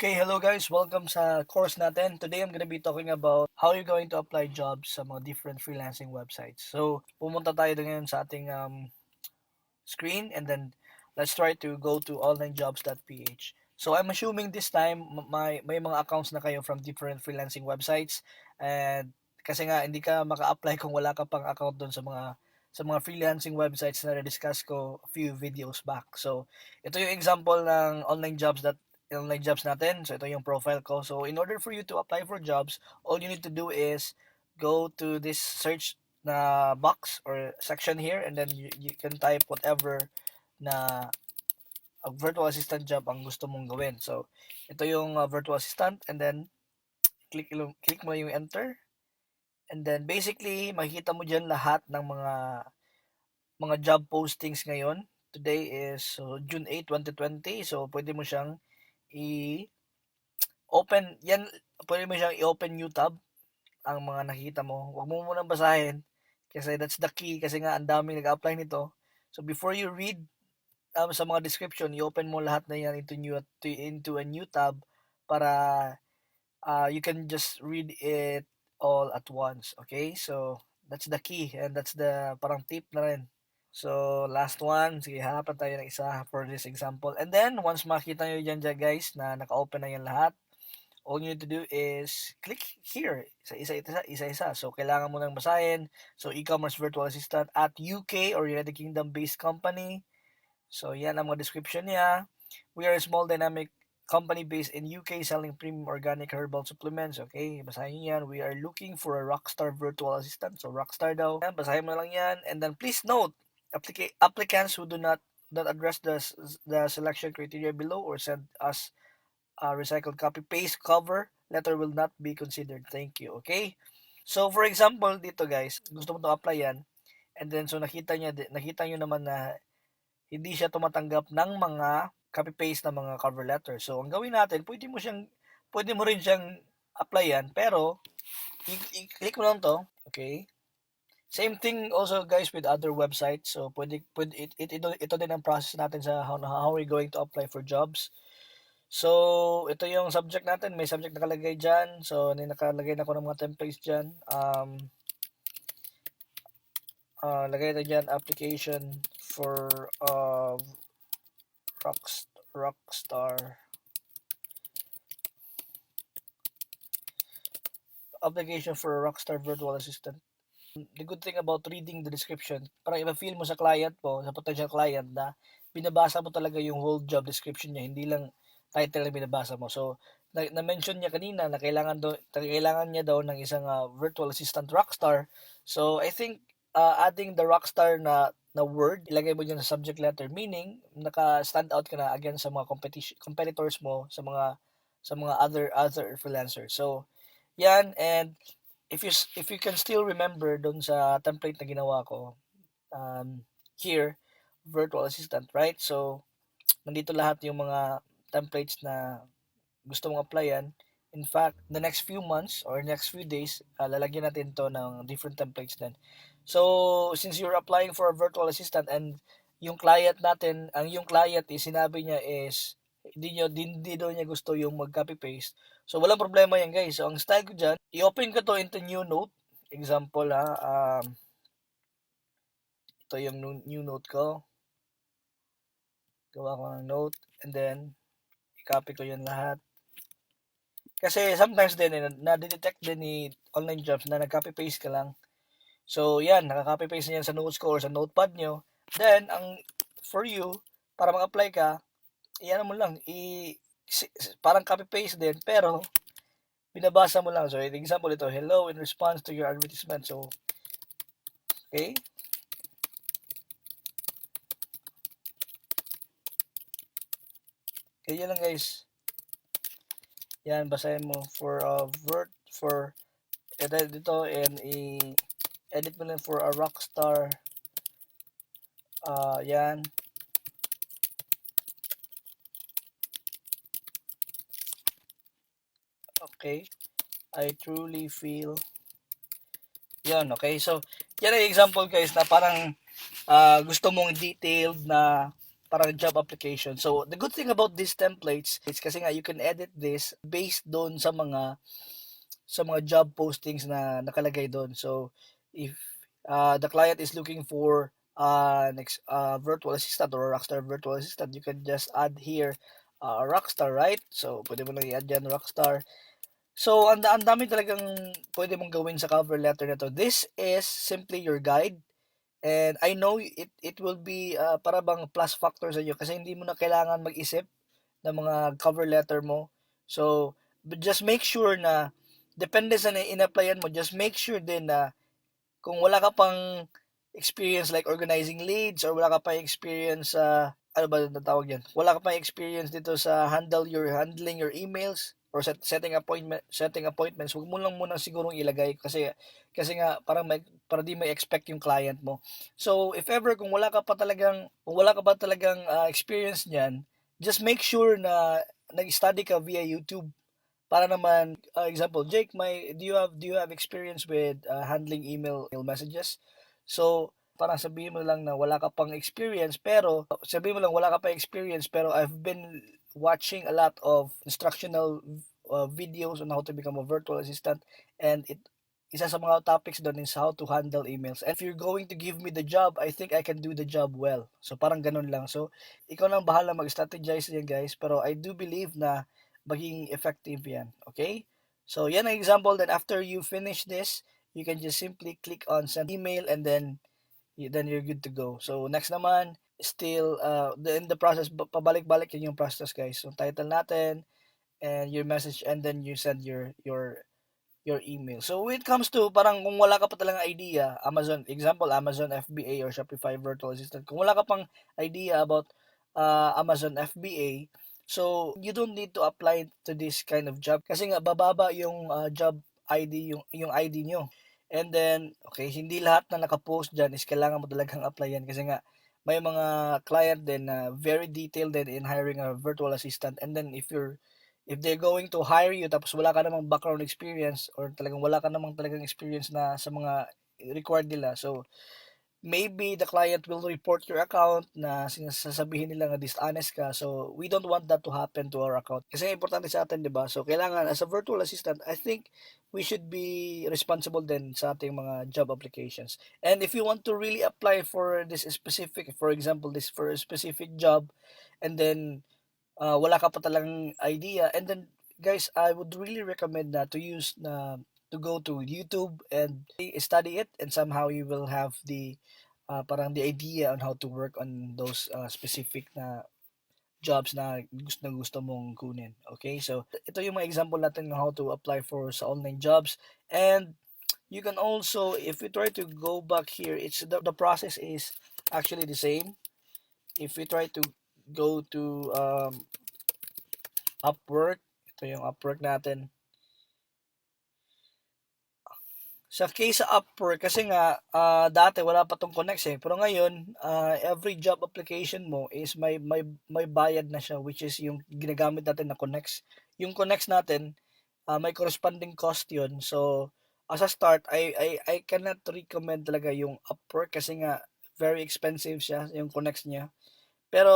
Okay, hello guys. Welcome sa course natin. Today I'm gonna be talking about how you're going to apply jobs sa mga different freelancing websites. So, pumunta tayo ngayon sa ating screen and then let's try to go to onlinejobs.ph. So, I'm assuming this time may mga accounts na kayo from different freelancing websites and kasi nga hindi ka maka-apply kung wala ka pang account doon sa mga freelancing websites na na-discuss ko a few videos back. So, ito yung example ng online jobs natin. So, ito yung profile ko. So, in order for you to apply for jobs, all you need to do is go to this search na box or section here and then you can type whatever na virtual assistant job ang gusto mong gawin. So, ito yung virtual assistant and then click mo yung enter. And then basically, makikita mo diyan lahat ng mga job postings ngayon. Today is June 8, 2020. So, pwede mo siyang i-open. Yan, pwede mo siyang i-open new tab ang mga nakikita mo. Huwag mo munang basahin kasi that's the key kasi nga ang daming nag-apply nito. So, before you read sa mga description, i-open mo lahat na yan into a new tab para you can just read it all at once. Okay? So, that's the key and that's the parang tip na rin. So, last one. Sige, hanapan tayo ng isa for this example. And then, once makita nyo dyan guys na naka-open na yan lahat, all you need to do is click here. Isa-isa. So, kailangan mo nang basahin. So, e-commerce virtual assistant at UK or United Kingdom based company. So, yan ang mga description niya. We are a small dynamic company based in UK selling premium organic herbal supplements. Okay, basahin niyo yan. We are looking for a rockstar virtual assistant. So, rockstar daw. Yan, basahin mo lang yan. And then, please note, applicants who do not address the selection criteria below or send us a recycled copy paste cover letter will not be considered. Thank you. Okay? So, for example, dito guys, gusto mo to apply yan. And then, so nakita nyo naman na hindi siya tumatanggap ng mga copy-paste na mga cover letter. So, ang gawin natin, pwede mo rin siyang applyan, pero, i-click mo lang to, okay? Same thing also guys with other websites. So, ito din ang process natin sa how we're going to apply for jobs. So, ito yung subject natin. May subject nakalagay dyan. So, nakalagay na ko ng mga templates dyan. Lagay na dyan, application for Rockstar. Application for a Rockstar virtual assistant. The good thing about reading the description, parang ipa-feel mo sa client mo, sa potential client na binabasa mo talaga yung whole job description niya, hindi lang title na binabasa mo. So, na-mention niya kanina na kailangan niya daw ng isang virtual assistant rockstar. So, I think adding the rockstar na word, ilagay mo dyan sa subject letter, meaning naka-stand out ka na against sa mga competitors mo sa mga other freelancers. So, yan, and if you can still remember doon sa template na ginawa ko, here, virtual assistant, right? So, nandito lahat yung mga templates na gusto mong applyan. In fact, the next few months or next few days, lalagyan natin to ng different templates din. So, since you're applying for a virtual assistant and yung client is sinabi niya is hindi daw niya gusto yung mag-copy paste. So, walang problema yan guys. So, ang style ko dyan, i-open ko to into new note. Example ito yung new note ko. Gawa ko ng note and then i-copy ko yun lahat. Kasi sometimes din na-detect din ni online jobs na nag-copy paste ka lang. So, yan, naka-copy paste na yan sa notes ko or sa notepad nyo. Then, for you, para mag-apply ka, iyan mo lang, parang copy paste din, pero binabasa mo lang. So, example ito, hello, in response to your advertisement. So, okay. Kaya lang guys. Yan, basahin mo for dito and i-edit mo lang for a rockstar. Yan. Okay. I truly feel. Yan, okay. So, yan ang example guys na parang gusto mong detailed na parang job application. So, the good thing about these templates is kasi nga you can edit this based doon sa mga job postings na nakalagay doon. So, if the client is looking for next virtual assistant or a Rockstar virtual assistant, you can just add here Rockstar, right? So, pwede mo lang i-add dyan Rockstar. So, ang dami talagang pwede mong gawin sa cover letter na to. This is simply your guide. And I know it will be para bang plus factor sa inyo kasi hindi mo na kailangan mag-isip ng mga cover letter mo. So, just make sure na depende sa in-applyan mo, just make sure din na kung wala ka pang experience like organizing leads or wala ka pang experience sa ano ba natawag yan? Wala ka pang experience dito sa handling your emails or setting appointments, huwag mo lang muna sigurong ilagay kasi nga para di may expect yung client mo. So if ever kung wala ka pa talagang experience niyan, just make sure na nag-study ka via YouTube para naman example Jake do you have experience with handling email messages. So parang sabihin mo lang na wala ka pang experience pero I've been watching a lot of instructional videos on how to become a virtual assistant, and isa sa mga topics doon is how to handle emails. And if you're going to give me the job, I think I can do the job well. So parang ganun lang. So ikaw nang bahala mag-strategize yan guys, pero I do believe na maging effective yan. Okay? So yan ang example. Then after you finish this, you can just simply click on send email and then you're good to go. So next naman, still in the process, pabalik-balik yun yung process guys. So title natin and your message and then you send your email. So when it comes to parang kung wala ka pa talagang idea, Amazon FBA or Shopify Virtual Assistant, kung wala ka pang idea about Amazon FBA, so you don't need to apply to this kind of job kasi nga bababa yung job ID, yung ID nyo. And then, okay, hindi lahat na nakapost dyan is kailangan mo talagang applyan kasi nga may mga client din na very detailed din in hiring a virtual assistant, and then if they're going to hire you tapos wala ka namang background experience or talagang wala ka namang talagang experience na sa mga required nila, so maybe the client will report your account na sinasabihin nila na dishonest ka. So we don't want that to happen to our account kasi importante sa atin, di ba? So kailangan as a virtual assistant, I think we should be responsible din sa ating mga job applications. And if you want to really apply for this specific, for example, this for a specific job, and then wala ka pa talagang idea, and then guys, I would really recommend na to go to YouTube and study it, and somehow you will have the parang the idea on how to work on those specific na jobs na gusto mong kunin. Okay, so ito yung mga example natin ng how to apply for sa online jobs. And you can also, if we try to go back here, it's the process is actually the same. If we try to go to Upwork, ito yung Upwork natin. Sa case sa Upwork, kasi nga dati wala pa tong Connects pero ngayon every job application mo is may bayad na siya, which is yung ginagamit natin na Connects. Yung Connects natin may corresponding cost yun. So as a start, I cannot recommend talaga yung Upwork kasi nga very expensive siya, yung Connects niya. Pero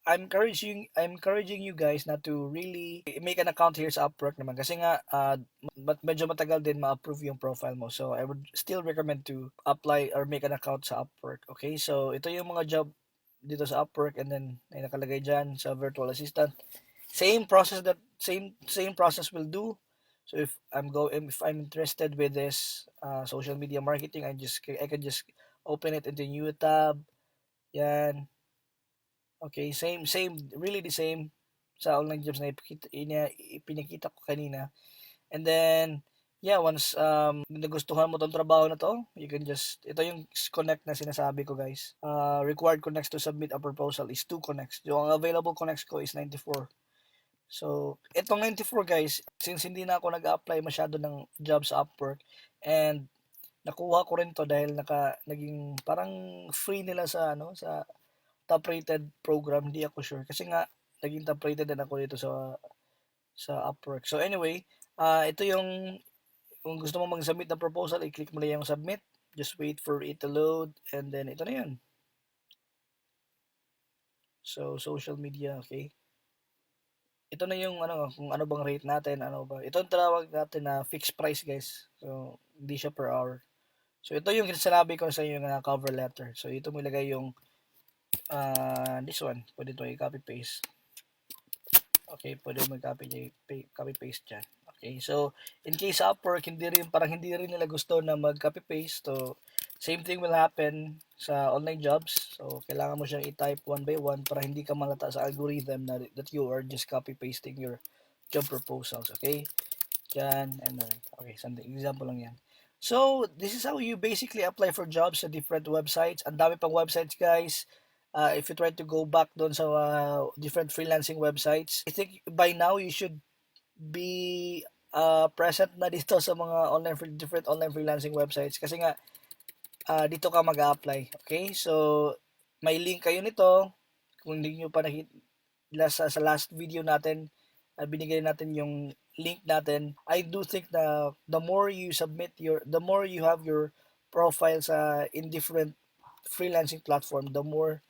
I'm encouraging you guys na to really make an account here sa Upwork naman kasi nga medyo matagal din ma-approve yung profile mo. So I would still recommend to apply or make an account sa Upwork. Okay? So ito yung mga job dito sa Upwork, and then ay nakalagay diyan sa virtual assistant. Same process will do. So if I'm interested with this social media marketing, I can just open it into a new tab. Yan. Okay, same, really the same sa online jobs na ipinakita ko kanina. And then, yeah, once nagustuhan mo tong trabaho na to, you can just, ito yung connect na sinasabi ko guys. Required connects to submit a proposal is 2 connects. Yung available connects ko is 94. So, itong 94 guys, since hindi na ako nag-apply masyado ng job sa Upwork, and nakuha ko rin to dahil naging parang free nila sa top rated program, hindi ako sure kasi nga naging top rated din ako dito sa Upwork. So anyway, ito yung kung gusto mo mag-submit ng proposal, i-click mo lang yung submit, just wait for it to load, and then ito na yun. So, social media, okay. Ito na yung kung ano bang rate natin, ano ba. Ito ang tawag natin na fixed price, guys. So, hindi siya per hour. So, ito yung sinabi ko sa inyo na cover letter. So, ito mo ilagay yung this one. Pwede ito i-copy paste. Okay, pwede mo copy paste dyan. Okay, so in case Upwork, parang hindi rin nila gusto na mag-copy paste. So, same thing will happen sa online jobs. So, kailangan mo siyang i-type one by one para hindi ka malata sa algorithm that you are just copy pasting your job proposals. Okay, dyan, and then, okay, something, example lang yan. So, this is how you basically apply for jobs sa different websites. Ang dami pang websites, guys. If you try to go back doon sa different freelancing websites, I think by now you should be present na dito sa mga different online freelancing websites kasi nga dito ka mag-apply. Okay? So, may link kayo nito. Kung hindi nyo pa nakita sa last video natin, binigay natin yung link natin. I do think na the more you the more you have your profiles in different freelancing platform, the more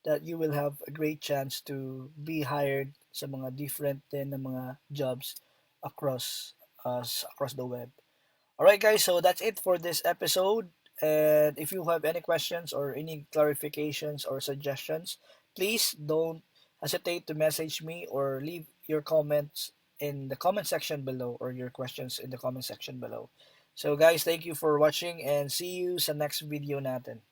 that you will have a great chance to be hired sa mga different din na mga jobs across the web. Alright guys, so that's it for this episode. And if you have any questions or any clarifications or suggestions, please don't hesitate to message me or leave your comments in the comment section below or your questions in the comment section below. So guys, thank you for watching and see you sa next video natin.